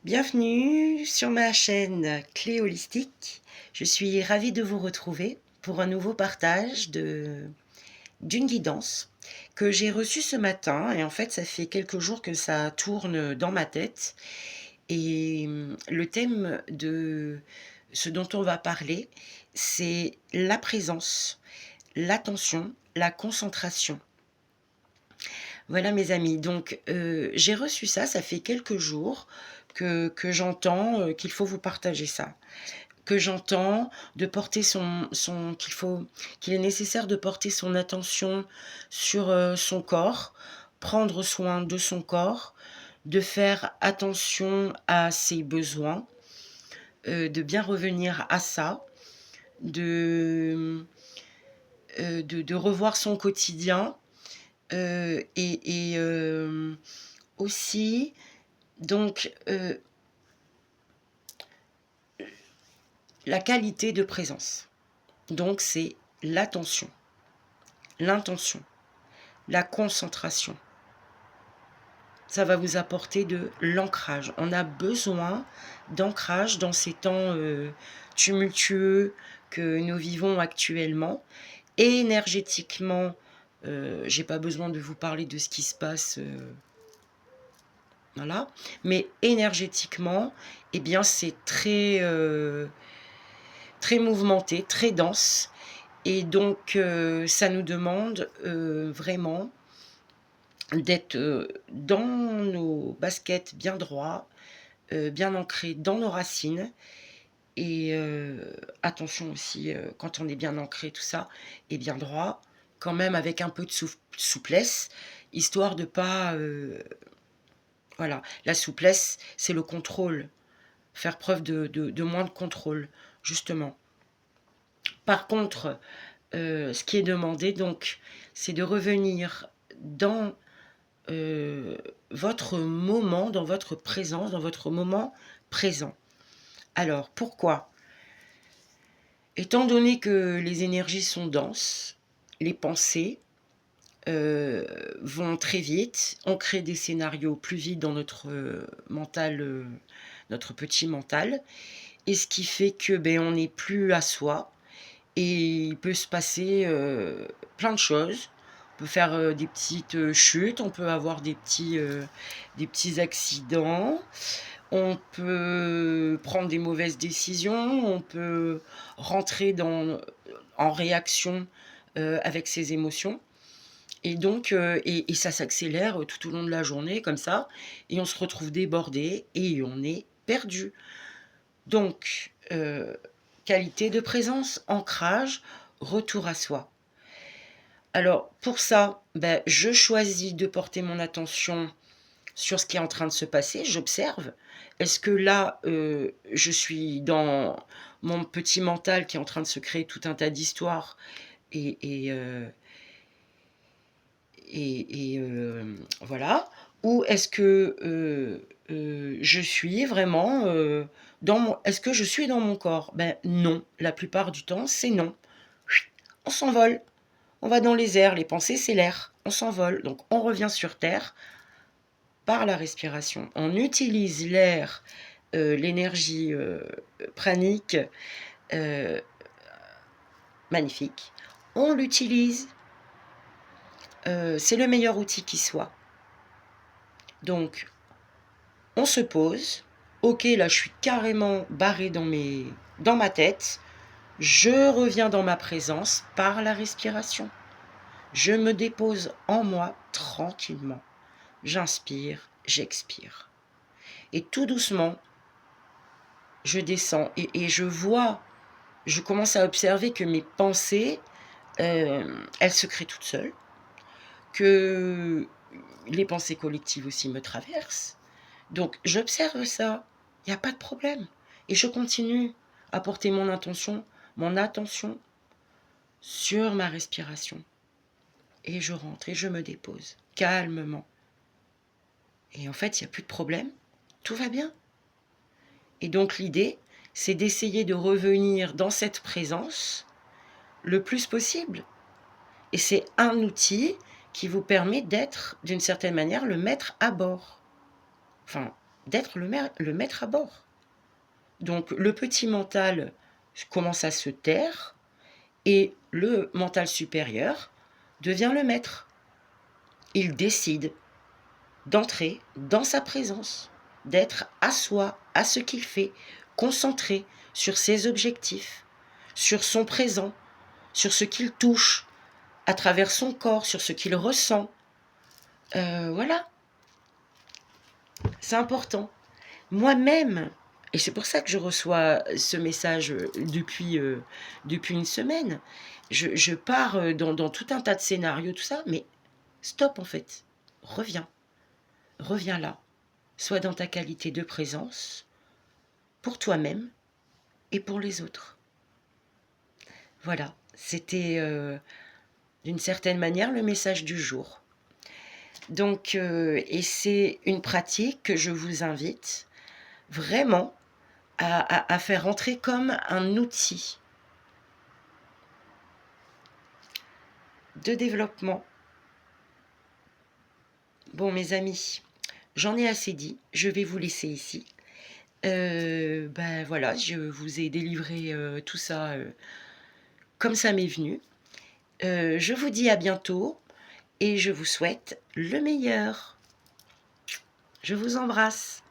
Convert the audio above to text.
Bienvenue sur ma chaîne Clé Holistique. Je suis ravie de vous retrouver pour un nouveau partage d'une guidance que j'ai reçue ce matin. Et en fait, ça fait quelques jours que ça tourne dans ma tête. Et le thème de ce dont on va parler, c'est la présence, l'attention, la concentration. Voilà mes amis, donc j'ai reçu ça, ça fait quelques jours que j'entends, qu'il faut vous partager ça. Que j'entends de porter qu'il est nécessaire de porter son attention sur, son corps, prendre soin de son corps, de faire attention à ses besoins, de bien revenir à ça, de, de revoir son quotidien, aussi donc la qualité de présence. Donc c'est l'attention, l'intention, la concentration. Ça va vous apporter de l'ancrage. On a besoin d'ancrage dans ces temps tumultueux que nous vivons actuellement. Et énergétiquement, j'ai pas besoin de vous parler de ce qui se passe, voilà. Mais énergétiquement, eh bien c'est très très mouvementé, très dense. Et donc ça nous demande vraiment d'être dans nos baskets bien droits, bien ancrés dans nos racines. Et attention aussi, quand on est bien ancré, tout ça, et bien droit, quand même avec un peu de souplesse, histoire de pas... voilà, la souplesse, c'est le contrôle, faire preuve de moins de contrôle, justement. Par contre, ce qui est demandé, donc, c'est de revenir dans votre moment, dans votre présence, dans votre moment présent. Alors, pourquoi ? Étant donné que les énergies sont denses, les pensées vont très vite, on crée des scénarios plus vite dans notre mental, notre petit mental, et ce qui fait que on n'est plus à soi, et il peut se passer plein de choses. On peut faire des petites chutes, on peut avoir des petits accidents, on peut prendre des mauvaises décisions, on peut rentrer en réaction avec ses émotions. Et donc, et ça s'accélère tout au long de la journée, comme ça, et on se retrouve débordé et on est perdu. Donc, qualité de présence, ancrage, retour à soi. Alors, pour ça, je choisis de porter mon attention sur ce qui est en train de se passer, j'observe. Est-ce que là, je suis dans mon petit mental qui est en train de se créer tout un tas d'histoires et voilà. Ou est-ce que je suis vraiment est-ce que je suis dans mon corps ? Non, la plupart du temps, c'est non. On s'envole, on va dans les airs, les pensées, c'est l'air, on s'envole. Donc on revient sur Terre par la respiration. On utilise l'air, l'énergie pranique, magnifique. On l'utilise, c'est le meilleur outil qui soit. Donc, on se pose. Ok, là, je suis carrément barrée dans ma tête. Je reviens dans ma présence par la respiration. Je me dépose en moi tranquillement. J'inspire, j'expire. Et tout doucement, je descends et je commence à observer que mes pensées, elles se créent toutes seules. Que les pensées collectives aussi me traversent. Donc j'observe ça, il n'y a pas de problème. Et je continue à porter mon attention sur ma respiration. Et je rentre et je me dépose calmement. Et en fait, il n'y a plus de problème, tout va bien. Et donc l'idée, c'est d'essayer de revenir dans cette présence le plus possible. Et c'est un outil qui vous permet d'être, d'une certaine manière, le maître à bord. Enfin, d'être le maître à bord. Donc le petit mental commence à se taire et le mental supérieur devient le maître. Il décide d'entrer dans sa présence, d'être à soi, à ce qu'il fait, concentré sur ses objectifs, sur son présent, sur ce qu'il touche à travers son corps, sur ce qu'il ressent. Voilà, c'est important. Moi-même, et c'est pour ça que je reçois ce message depuis une semaine, je pars dans tout un tas de scénarios, tout ça, mais stop en fait, reviens, reviens là, sois dans ta qualité de présence, pour toi-même et pour les autres. Voilà, c'était d'une certaine manière le message du jour. Donc, et c'est une pratique que je vous invite vraiment à faire entrer comme un outil de développement. Bon, mes amis, j'en ai assez dit, je vais vous laisser ici. Ben voilà, je vous ai délivré tout ça comme ça m'est venu. Je vous dis à bientôt et je vous souhaite le meilleur. Je vous embrasse.